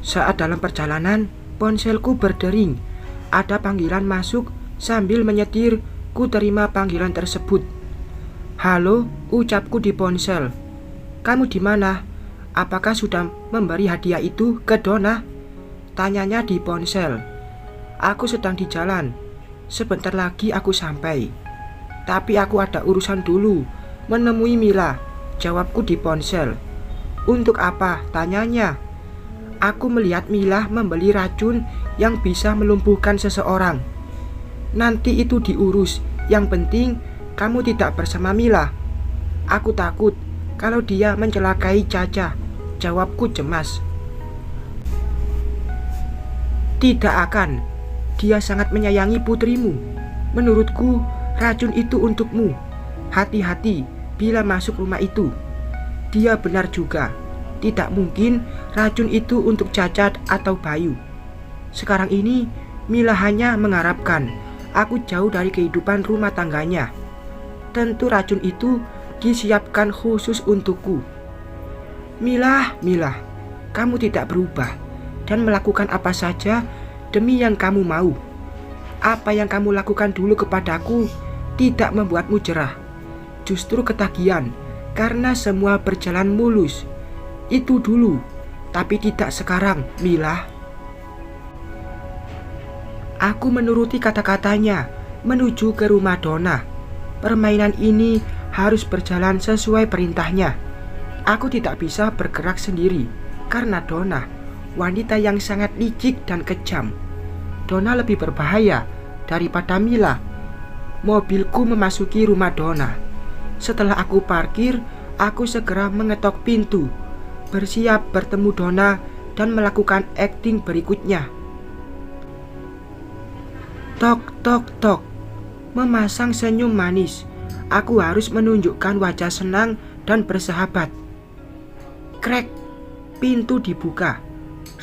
Saat dalam perjalanan, ponselku berdering. Ada panggilan masuk. Sambil menyetir, ku terima panggilan tersebut. "Halo," ucapku di ponsel. "Kamu di mana? Apakah sudah memberi hadiah itu ke Donna?" Tanyanya di ponsel. "Aku sedang di jalan. Sebentar lagi aku sampai. Tapi aku ada urusan dulu, menemui Mila," jawabku di ponsel. "Untuk apa?" tanyanya. "Aku melihat Mila membeli racun yang bisa melumpuhkan seseorang." "Nanti itu diurus, yang penting kamu tidak bersama Mila." "Aku takut kalau dia mencelakai Caca," jawabku cemas. "Tidak akan, dia sangat menyayangi putrimu. Menurutku racun itu untukmu. Hati-hati bila masuk rumah itu." Dia benar juga, tidak mungkin racun itu untuk Caca atau Bayu. Sekarang ini Mila hanya mengharapkan aku jauh dari kehidupan rumah tangganya. Tentu racun itu disiapkan khusus untukku. Mila, kamu tidak berubah dan melakukan apa saja demi yang kamu mau. Apa yang kamu lakukan dulu kepadaku tidak membuatmu jerah. Justru ketagihan karena semua berjalan mulus. Itu dulu, tapi tidak sekarang, Mila. Aku menuruti kata-katanya, menuju ke rumah Donna. Permainan ini harus berjalan sesuai perintahnya. Aku tidak bisa bergerak sendiri, karena Donna, wanita yang sangat licik dan kejam. Donna lebih berbahaya daripada Mila. Mobilku memasuki rumah Donna. Setelah aku parkir, aku segera mengetok pintu, bersiap bertemu Donna dan melakukan akting berikutnya. Tok, tok, tok. Memasang senyum manis. Aku harus menunjukkan wajah senang dan bersahabat. Krek. Pintu dibuka.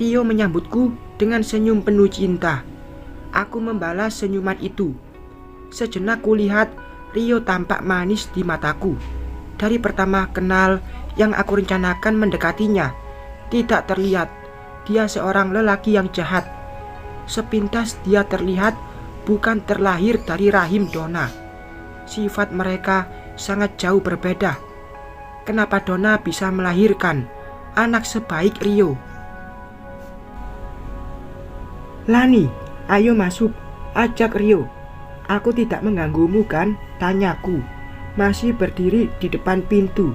Rio menyambutku dengan senyum penuh cinta. Aku membalas senyuman itu. Sejenak kulihat Rio tampak manis di mataku. Dari pertama kenal yang aku rencanakan mendekatinya, tidak terlihat dia seorang lelaki yang jahat. Sepintas dia terlihat bukan terlahir dari rahim Donna. Sifat mereka sangat jauh berbeda. Kenapa Donna bisa melahirkan anak sebaik Rio? "Lani, ayo masuk," ajak Rio. "Aku tidak mengganggumu kan?" tanyaku, masih berdiri di depan pintu.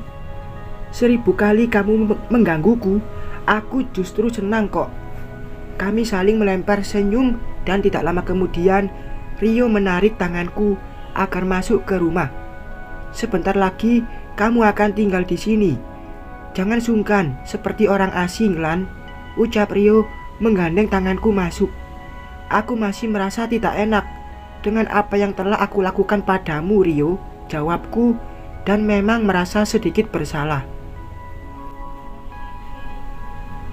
"1000 kali kamu menggangguku, aku justru senang kok." Kami saling melempar senyum dan tidak lama kemudian Rio menarik tanganku agar masuk ke rumah. "Sebentar lagi kamu akan tinggal di sini. Jangan sungkan seperti orang asing, Lan," ucap Rio menggandeng tanganku masuk. "Aku masih merasa tidak enak dengan apa yang telah aku lakukan padamu, Rio," jawabku, dan memang merasa sedikit bersalah.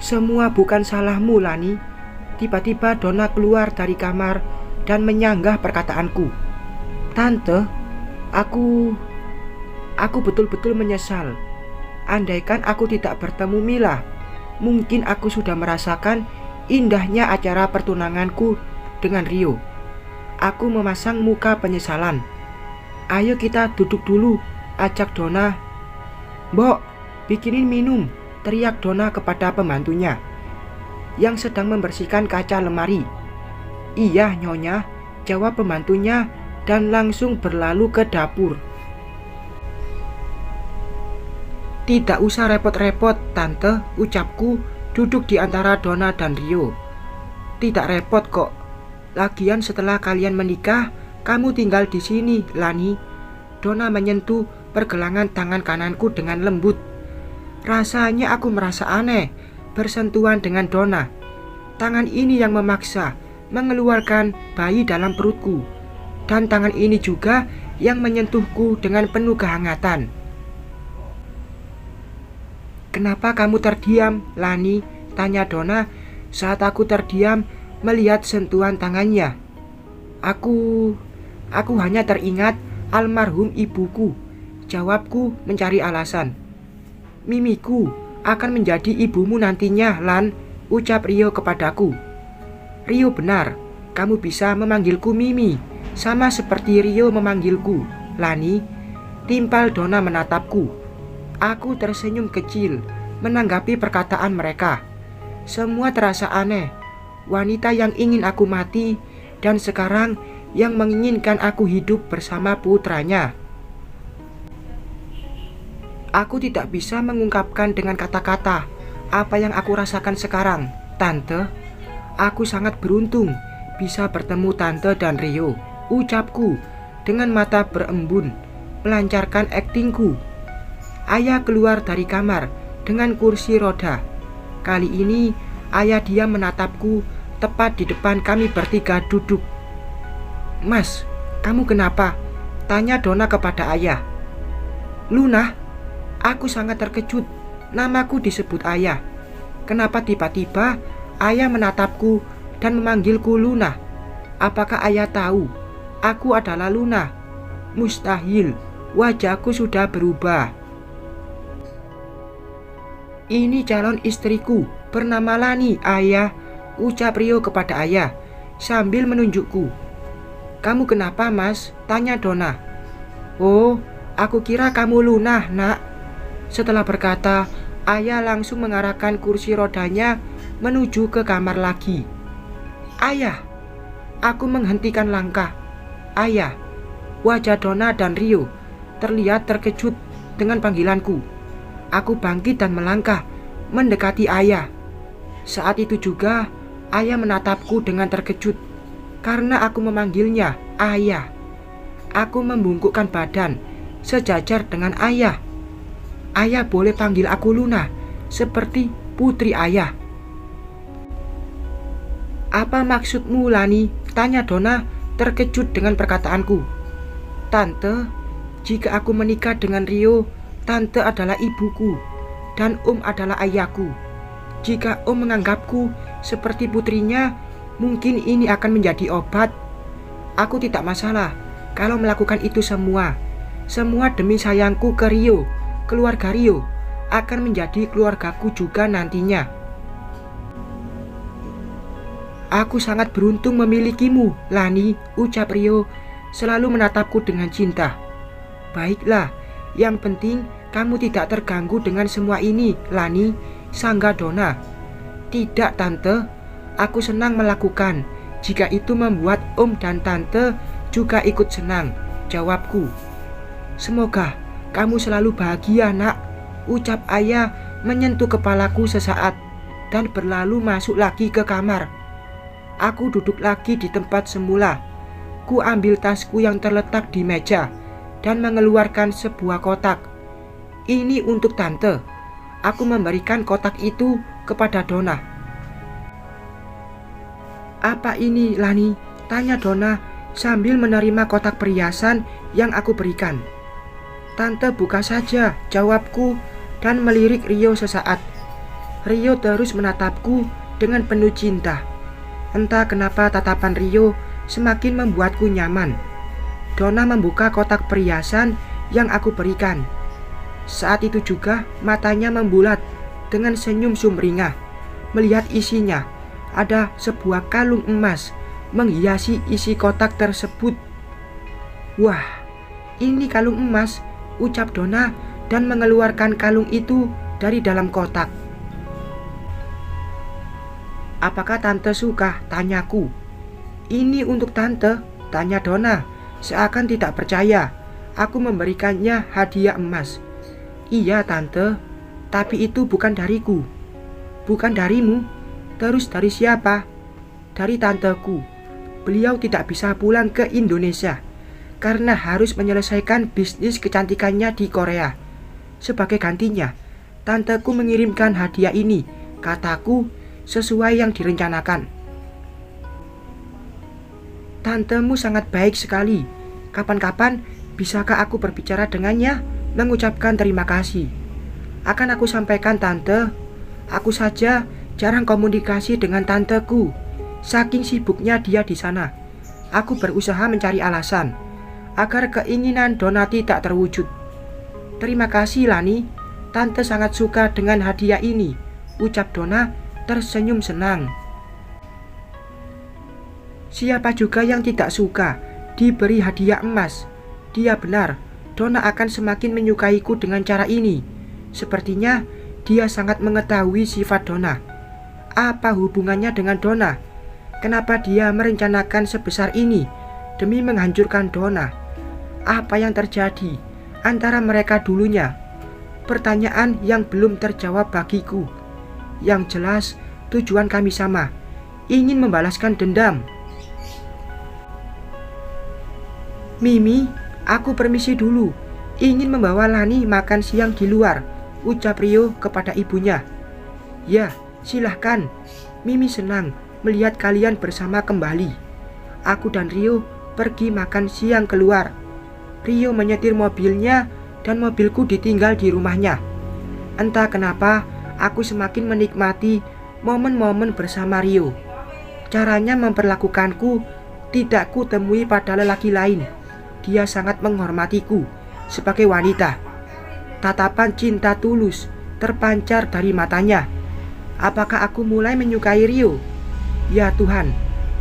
"Semua bukan salahmu, Lani." Tiba-tiba Donna keluar dari kamar dan menyanggah perkataanku. "Tante, aku betul-betul menyesal. Andaikan aku tidak bertemu Mila, mungkin aku sudah merasakan indahnya acara pertunanganku dengan Rio." Aku memasang muka penyesalan. "Ayo kita duduk dulu," ajak Donna. "Mbok, bikinin minum," teriak Donna kepada pembantunya yang sedang membersihkan kaca lemari. "Iya, Nyonya," jawab pembantunya dan langsung berlalu ke dapur. "Tidak usah repot-repot, Tante," ucapku duduk di antara Donna dan Rio. "Tidak repot kok. Lagian setelah kalian menikah, kamu tinggal di sini, Lani." Donna menyentuh pergelangan tangan kananku dengan lembut. Rasanya aku merasa aneh bersentuhan dengan Donna. Tangan ini yang memaksa mengeluarkan bayi dalam perutku, dan tangan ini juga yang menyentuhku dengan penuh kehangatan. "Kenapa kamu terdiam, Lani?" tanya Donna saat aku terdiam melihat sentuhan tangannya. Aku hanya teringat almarhum ibuku," jawabku mencari alasan. "Mimiku akan menjadi ibumu nantinya, Lan," ucap Rio kepadaku. Rio benar, kamu bisa memanggilku Mimi, sama seperti Rio memanggilku Lani. Timpal Donna menatapku. Aku tersenyum kecil menanggapi perkataan mereka. Semua terasa aneh. Wanita yang ingin aku mati dan sekarang yang menginginkan aku hidup bersama putranya. Aku tidak bisa mengungkapkan dengan kata-kata apa yang aku rasakan sekarang, Tante. Aku sangat beruntung bisa bertemu Tante dan Rio, ucapku dengan mata berembun, melancarkan aktingku. Ayah keluar dari kamar dengan kursi roda. Kali ini ayah diam menatapku tepat di depan kami bertiga duduk. Mas, kamu kenapa? Tanya Donna kepada ayah. Luna, aku sangat terkejut. Namaku disebut ayah. Kenapa tiba-tiba ayah menatapku dan memanggilku Luna? Apakah ayah tahu aku adalah Luna? Mustahil, wajahku sudah berubah. Ini calon istriku bernama Lani, ayah, ucap Rio kepada ayah sambil menunjukku. Kamu kenapa, Mas? Tanya Donna. Oh, aku kira kamu Luna, nak. Setelah berkata, ayah langsung mengarahkan kursi rodanya menuju ke kamar lagi. Ayah, aku menghentikan langkah. Ayah, wajah Donna dan Rio terlihat terkejut dengan panggilanku. Aku bangkit dan melangkah mendekati ayah. Saat itu juga ayah menatapku dengan terkejut karena aku memanggilnya ayah. Aku membungkukkan badan sejajar dengan ayah. Ayah boleh panggil aku Luna, seperti putri ayah. Apa maksudmu, Lani? Tanya Donna terkejut dengan perkataanku. Tante, jika aku menikah dengan Rio, Tante adalah ibuku dan Om adalah ayahku. Jika Om menganggapku seperti putrinya, mungkin ini akan menjadi obat. Aku tidak masalah kalau melakukan itu semua. Semua demi sayangku ke Rio. Keluarga Rio akan menjadi keluargaku juga nantinya. Aku sangat beruntung memilikimu, Lani, ucap Rio selalu menatapku dengan cinta. Baiklah, yang penting kamu tidak terganggu dengan semua ini, Lani, sangga Donna. Tidak, Tante, aku senang melakukan. Jika itu membuat Om dan Tante juga ikut senang, jawabku. Semoga kamu selalu bahagia, nak, ucap ayah menyentuh kepalaku sesaat dan berlalu masuk lagi ke kamar. Aku duduk lagi di tempat semula. Ku ambil tasku yang terletak di meja dan mengeluarkan sebuah kotak. Ini untuk Tante. Aku memberikan kotak itu kepada Donna. Apa ini, Lani? Tanya Donna sambil menerima kotak perhiasan yang aku berikan. Tante, buka saja, jawabku dan melirik Rio sesaat. Rio terus menatapku dengan penuh cinta. Entah kenapa tatapan Rio semakin membuatku nyaman. Donna membuka kotak perhiasan yang aku berikan. Saat itu juga matanya membulat dengan senyum sumringah. Melihat isinya, ada sebuah kalung emas menghiasi isi kotak tersebut. Wah, ini kalung emas, ucap Donna dan mengeluarkan kalung itu dari dalam kotak. Apakah Tante suka? Tanyaku. Ini untuk Tante, tanya Donna seakan tidak percaya aku memberikannya hadiah emas. Iya, Tante, tapi itu bukan dariku. Bukan darimu? Terus dari siapa? Dari tanteku. Beliau tidak bisa pulang ke Indonesia karena harus menyelesaikan bisnis kecantikannya di Korea. Sebagai gantinya, tanteku mengirimkan hadiah ini, kataku, sesuai yang direncanakan. Tantemu sangat baik sekali. Kapan-kapan bisakah aku berbicara dengannya, mengucapkan terima kasih? Akan aku sampaikan, Tante. Aku saja jarang komunikasi dengan tanteku. Saking sibuknya dia di sana. Aku berusaha mencari alasan agar keinginan Donna tidak terwujud. Terima kasih, Lani. Tante sangat suka dengan hadiah ini, ucap Donna tersenyum senang. Siapa juga yang tidak suka diberi hadiah emas? Dia benar, Donna akan semakin menyukaiku dengan cara ini. Sepertinya dia sangat mengetahui sifat Donna. Apa hubungannya dengan Donna? Kenapa dia merencanakan sebesar ini demi menghancurkan Donna? Apa yang terjadi antara mereka dulunya? Pertanyaan yang belum terjawab bagiku. Yang jelas tujuan kami sama, ingin membalaskan dendam. Mimi, aku permisi dulu. Ingin membawa Lani makan siang di luar, ucap Rio kepada ibunya. Ya, silahkan. Mimi senang melihat kalian bersama kembali. Aku dan Rio pergi makan siang keluar. Rio menyetir mobilnya dan mobilku ditinggal di rumahnya. Entah kenapa, aku semakin menikmati momen-momen bersama Rio. Caranya memperlakukanku tidak ku temui pada lelaki lain. Dia sangat menghormatiku sebagai wanita. Tatapan cinta tulus terpancar dari matanya. Apakah aku mulai menyukai Rio? Ya Tuhan,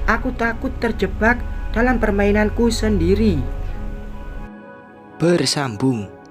aku takut terjebak dalam permainanku sendiri. Bersambung.